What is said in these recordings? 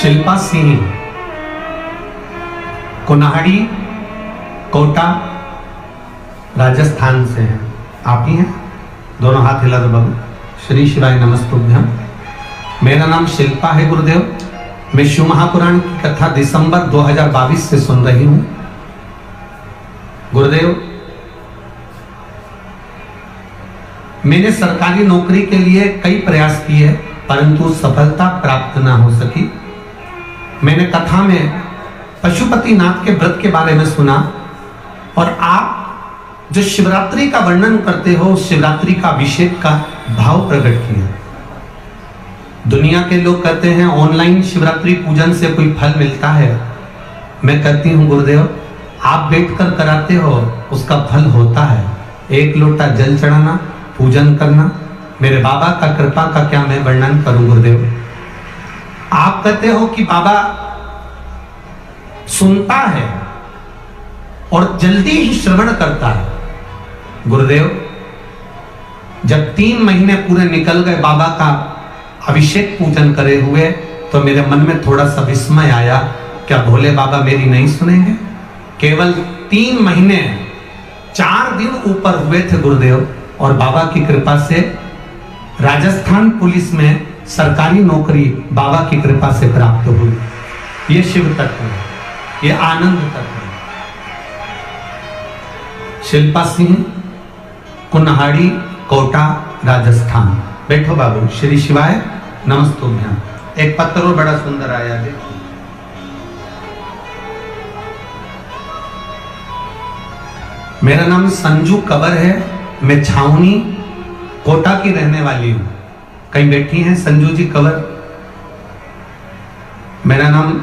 शिल्पा सिंह, कुन्हाड़ी, कोटा, राजस्थान से हैं। आप ही हैं? दोनों हाथ हिला दो बाबू। श्री शिवाय नमस्तुभ्यम। मेरा नाम शिल्पा है गुरुदेव। मैं शिव महापुराण की कथा दिसंबर 2022 से सुन रही हूं। गुरुदेव, मैंने सरकारी नौकरी के लिए कई प्रयास किए परंतु सफलता प्राप्त ना हो सकी। मैंने कथा में पशुपतिनाथ के व्रत के बारे में सुना और आप जो शिवरात्रि का वर्णन करते हो, शिवरात्रि का अभिषेक का भाव प्रकट किया। दुनिया के लोग कहते हैं ऑनलाइन शिवरात्रि पूजन से कोई फल मिलता है। मैं कहती हूं गुरुदेव, आप बैठकर कराते हो उसका फल होता है। एक लोटा जल चढ़ाना, पूजन करना, मेरे बाबा का कृपा का क्या मैं वर्णन करूं गुरुदेव। आप कहते हो कि बाबा सुनता है और जल्दी ही श्रवण करता है। गुरुदेव, जब 3 महीने पूरे निकल गए बाबा का अभिषेक पूजन करे हुए, तो मेरे मन में थोड़ा सा विस्मय आया, क्या भोले बाबा मेरी नहीं सुनेंगे? केवल 3 महीने 4 दिन ऊपर हुए थे गुरुदेव, और बाबा की कृपा से राजस्थान पुलिस में सरकारी नौकरी बाबा की कृपा से प्राप्त हुई। ये शिव तत्व है, ये आनंद तत्व है। शिल्पा सिंह, कुन्हाड़ी, कोटा, राजस्थान। बैठो बाबू। श्री शिवाय नमस्तुभ्यम। एक पत्र और बड़ा सुंदर आया, देखिए। मेरा नाम संजू कंवर है। मैं छावनी, कोटा की रहने वाली हूं। कहीं बैठी हैं संजू जी कंवर? मेरा नाम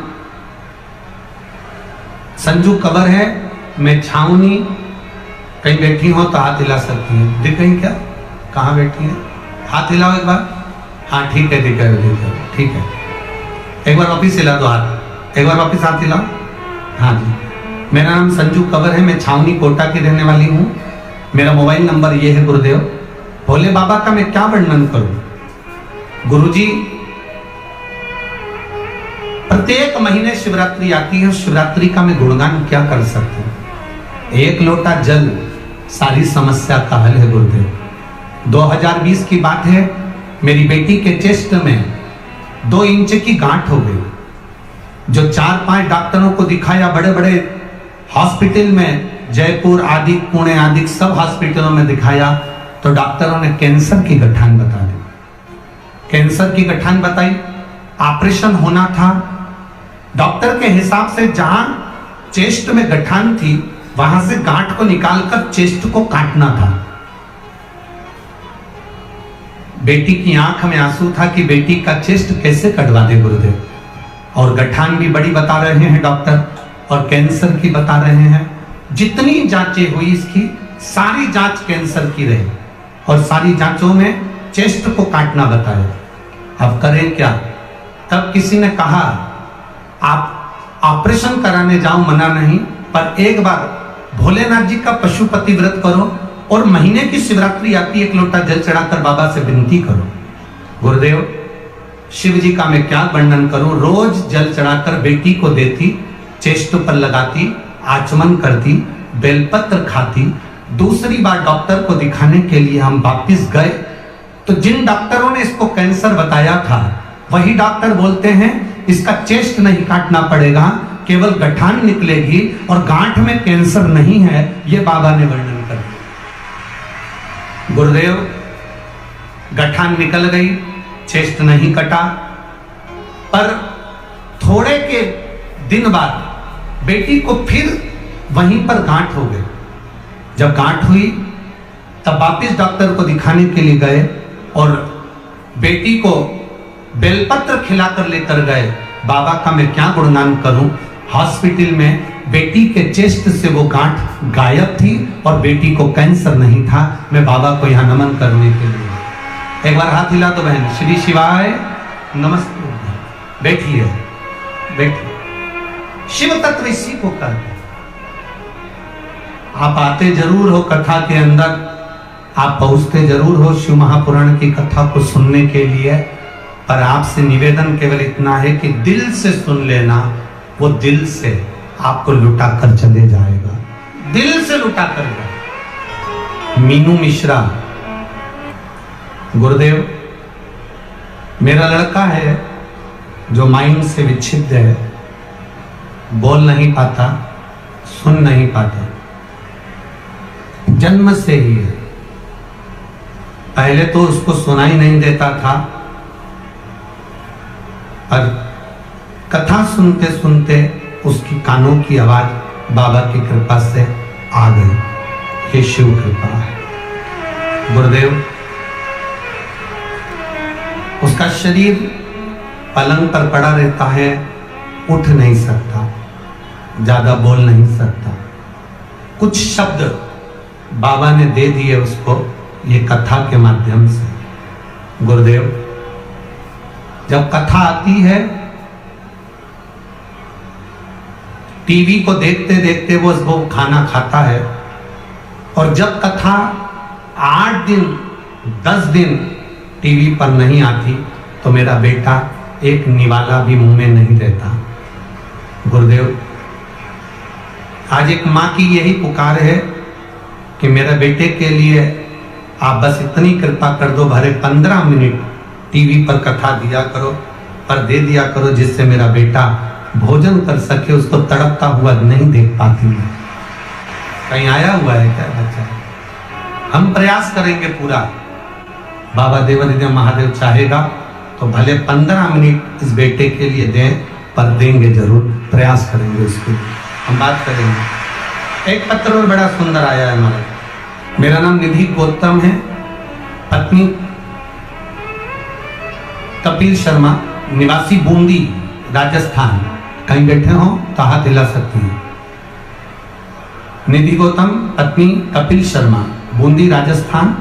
संजू कंवर है। मैं छावनी, कहीं बैठी हो तो हाथ हिला सकती हैं। दिख रही क्या? कहाँ बैठी हैं? हाथ हिलाओ एक बार। हाँ ठीक है, दिख है, ठीक है। एक बार वापिस हिला दो हाथ। एक बार वापिस हाथ हिलाओ। हाँ जी। मेरा नाम संजू कंवर है। मैं छावनी, कोटा की रहने वाली हूँ। मेरा मोबाइल नंबर ये है गुरुदेव। भोले बाबा का मैं क्या वर्णन करूं? गुरुजी, प्रत्येक महीने शिवरात्रि आती है। शिवरात्रि का मैं गुणगान क्या कर सकती हूं? 1 लोटा जल सारी समस्या का हल है गुरुदेव। 2020 की बात है, मेरी बेटी के चेस्ट में 2 इंच की गांठ हो गई। जो 4-5 डॉक्टरों को दिखाया, बड़े बड़े हॉस्पिटल में, जयपुर आदि, पुणे आदि सब हॉस्पिटलों में दिखाया, तो डॉक्टरों ने कैंसर की गठान बता दी। कैंसर की गठान बताई, ऑपरेशन होना था। डॉक्टर के हिसाब से जहां चेस्ट में गठान थी वहां से गांठ को निकालकर चेस्ट को काटना था। बेटी की आंख में आंसू था कि बेटी का चेस्ट कैसे कटवा दे गुरुदेव। और गठान भी बड़ी बता रहे हैं डॉक्टर, और कैंसर की बता रहे हैं। जितनी जांचें हुई इसकी, सारी जांच कैंसर की रही, और सारी जांचों में चेस्ट को काटना बताया। अब करें क्या? तब किसी ने कहा आप ऑपरेशन कराने जाओ, मना नहीं, पर एक बार भोलेनाथ जी का पशुपति व्रत करो और महीने की शिवरात्रि आती, 1 लोटा जल चढ़ाकर बाबा से विनती करो। गुरुदेव, शिव जी का मैं क्या वर्णन करूं। रोज जल चढ़ाकर बेटी को देती, चेस्ट पर लगाती, आचमन करती, बेलपत्र खाती। दूसरी बार डॉक्टर को दिखाने के लिए हम वापिस गए, तो जिन डॉक्टरों ने इसको कैंसर बताया था, वही डॉक्टर बोलते हैं इसका चेस्ट नहीं काटना पड़ेगा, केवल गठान निकलेगी और गांठ में कैंसर नहीं है। ये बाबा ने वर्णन कर दिया। गुरुदेव, गठान निकल गई, चेस्ट नहीं कटा, पर थोड़े के दिन बाद बेटी को फिर वहीं पर गांठ हो गई। जब गांठ हुई तब वापिस डॉक्टर को दिखाने के लिए गए और बेटी को बेलपत्र खिलाकर लेकर गए। बाबा का मैं क्या गुणगान करूं। हॉस्पिटल में बेटी के चेस्ट से वो गांठ गायब थी और बेटी को कैंसर नहीं था। मैं बाबा को यहाँ नमन करने के लिए, एक बार हाथ हिला तो बहन। श्री शिवाय नमस्ते। बैठिए, बैठिए। शिव तत्व इसी को कहते हैं। आप आते जरूर हो कथा के अंदर, आप पहुंचते जरूर हो शिव महापुराण की कथा को सुनने के लिए, पर आपसे निवेदन केवल इतना है कि दिल से सुन लेना, वो दिल से आपको लुटा कर चले जाएगा, दिल से लुटा कर जाएगा। मीनू मिश्रा, गुरुदेव मेरा लड़का है जो माइंड से विच्छिन्न है, बोल नहीं पाता, सुन नहीं पाता, जन्म से ही है। पहले तो उसको सुनाई नहीं देता था, पर कथा सुनते सुनते उसकी कानों की आवाज बाबा की कृपा से आ गई। ये शिव कृपा है। गुरुदेव, उसका शरीर पलंग पर पड़ा रहता है, उठ नहीं सकता, ज्यादा बोल नहीं सकता। कुछ शब्द बाबा ने दे दिए उसको ये कथा के माध्यम से। गुरुदेव, जब कथा आती है, टीवी को देखते देखते वो खाना खाता है, और जब कथा 8 दिन 10 दिन टीवी पर नहीं आती तो मेरा बेटा एक निवाला भी मुंह में नहीं रहता। गुरुदेव, आज एक माँ की यही पुकार है कि मेरे बेटे के लिए आप बस इतनी कृपा कर दो, भरे 15 मिनट टीवी पर कथा दिया करो, पर दे दिया करो, जिससे मेरा बेटा भोजन कर सके। उसको तड़पता हुआ नहीं देख पाती है। कहीं आया हुआ है क्या बच्चा? हम प्रयास करेंगे पूरा। बाबा देवादिदेव महादेव चाहेगा तो भले 15 मिनट इस बेटे के लिए दें, पर देंगे जरूर, प्रयास करेंगे उसके लिए। हम बात करेंगे। एक पत्र और बड़ा सुंदर आया है हमारा। मेरा नाम निधि गौतम है, पत्नी कपिल शर्मा, निवासी बूंदी राजस्थान। कहीं बैठे हो तो हाथ हिला सकती हैं। निधि गौतम, पत्नी कपिल शर्मा, बूंदी राजस्थान।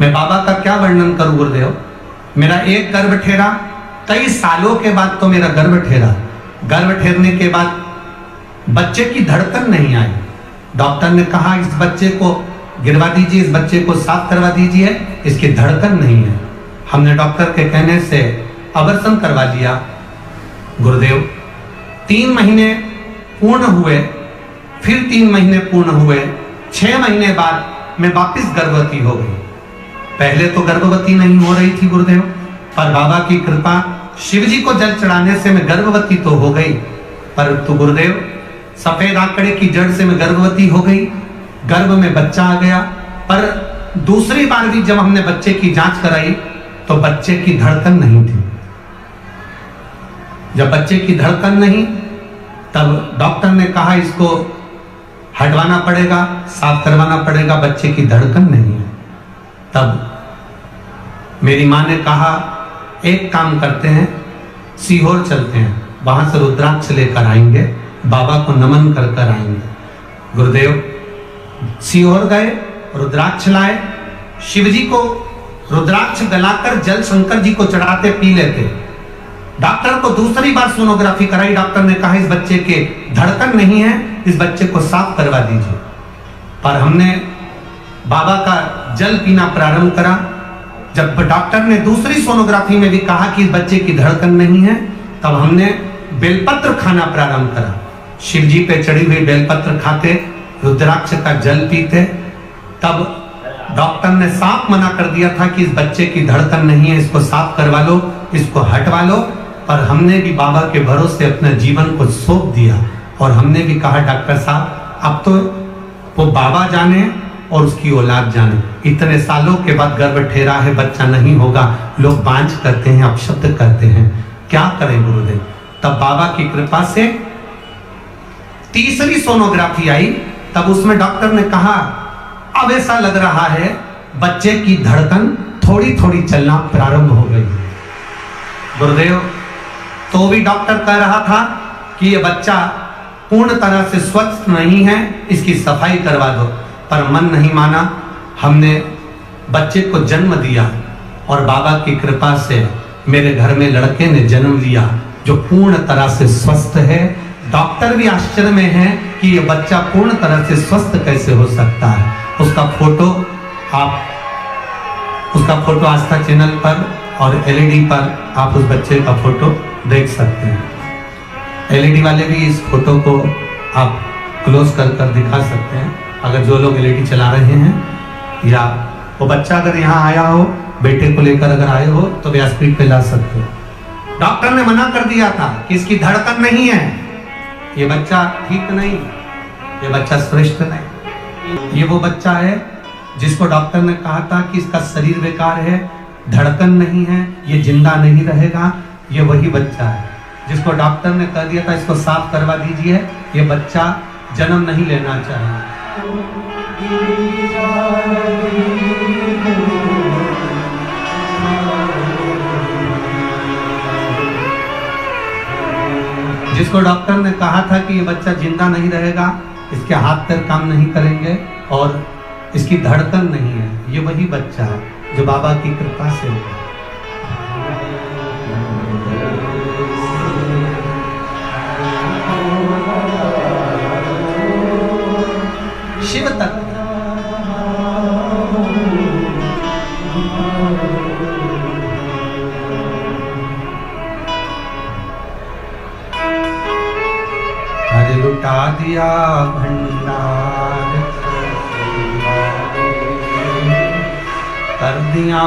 मैं बाबा का क्या वर्णन करूं गुरुदेव। मेरा एक गर्भ ठेरा, कई सालों के बाद तो मेरा गर्भ ठेरा। गर्भ ठेरने के बाद बच्चे की धड़कन नहीं आई। डॉक्टर ने कहा इस बच्चे को गिरवा दीजिए, इस बच्चे को साफ करवा दीजिए, इसकी धड़कन नहीं है। हमने डॉक्टर के कहने से अबॉर्शन करवा लिया। गुरुदेव, 3 महीने पूर्ण हुए, फिर 3 महीने पूर्ण हुए, 6 महीने बाद मैं वापिस गर्भवती हो गई। पहले तो गर्भवती नहीं हो रही थी गुरुदेव, पर बाबा की कृपा, शिव जी को जल चढ़ाने से मैं गर्भवती तो हो गई, पर तो गुरुदेव सफेद आंकड़े की जड़ से मैं गर्भवती हो गई, गर्भ में बच्चा आ गया। पर दूसरी बार भी जब हमने बच्चे की जांच कराई तो बच्चे की धड़कन नहीं थी। जब बच्चे की धड़कन नहीं, तब डॉक्टर ने कहा इसको हटवाना पड़ेगा, साफ करवाना पड़ेगा, बच्चे की धड़कन नहीं है। तब मेरी माँ ने कहा एक काम करते हैं, सीहोर चलते हैं, वहां से रुद्राक्ष लेकर आएंगे, बाबा को नमन कर कर आएंगे। गुरुदेव, सीहोर गए, रुद्राक्ष लाए, शिव जी को रुद्राक्ष गलाकर जल शंकर जी को चढ़ाते पी लेते। डॉक्टर को दूसरी बार सोनोग्राफी कराई, डॉक्टर ने कहा इस बच्चे के धड़कन नहीं है, इस बच्चे को साफ करवा दीजिए। पर हमने बाबा का जल पीना प्रारंभ करा। जब डॉक्टर ने दूसरी सोनोग्राफी में भी कहा कि इस बच्चे की धड़कन नहीं है, तब हमने बेलपत्र खाना प्रारंभ करा। शिव जी पे चढ़ी हुई बेलपत्र खाते, रुद्राक्ष का जल पीते। तब डॉक्टर ने साफ मना कर दिया था कि इस बच्चे की धड़कन नहीं है, इसको साफ करवा लो, इसको हटवा लो। पर हमने भी बाबा के भरोसे अपने जीवन को सौंप दिया, और हमने भी कहा डॉक्टर साहब अब तो वो बाबा जाने और उसकी औलाद जाने, इतने सालों के बाद गर्भ ठेरा है, बच्चा नहीं होगा, लोग बांझ करते हैं, अपशब्द करते हैं, क्या करें गुरुदेव। तब बाबा की कृपा से तीसरी सोनोग्राफी आई, तब उसमें डॉक्टर ने कहा अब ऐसा लग रहा है बच्चे की धड़कन थोड़ी थोड़ी चलना प्रारंभ हो गई। गुरुदेव, तो भी डॉक्टर कह रहा था कि ये बच्चा पूर्ण तरह से स्वस्थ नहीं है, इसकी सफाई करवा दो। पर मन नहीं माना, हमने बच्चे को जन्म दिया, और बाबा की कृपा से मेरे घर में लड़के ने जन्म लिया जो पूर्ण तरह से स्वस्थ है। डॉक्टर भी आश्चर्य में है कि ये बच्चा पूर्ण तरह से स्वस्थ कैसे हो सकता है। उसका फोटो आस्था चैनल पर और एलईडी पर आप उस बच्चे का फोटो देख सकते हैं। एलईडी वाले भी इस फोटो को आप क्लोज कर कर दिखा सकते हैं। अगर जो लोग एलईडी चला रहे हैं या वो बच्चा अगर यहाँ आया हो, बेटे को लेकर अगर आए हो तो व्यासपीठ पे ला सकते हो। डॉक्टर ने मना कर दिया था कि इसकी धड़कन नहीं है, ये बच्चा ठीक नहीं, ये बच्चा श्रेष्ठ नहीं। ये वो बच्चा है जिसको डॉक्टर ने कहा था कि इसका शरीर बेकार है, धड़कन नहीं है, ये जिंदा नहीं रहेगा। ये वही बच्चा है जिसको डॉक्टर ने कह दिया था इसको साफ करवा दीजिए, ये बच्चा जन्म नहीं लेना चाहिए। जिसको डॉक्टर ने कहा था कि ये बच्चा जिंदा नहीं रहेगा, इसके हाथ पैर काम नहीं करेंगे और इसकी धड़कन नहीं है, ये वही बच्चा है जो बाबा की कृपा से है। शिव तत्व हर लुटा दिया भंडार, कर दिया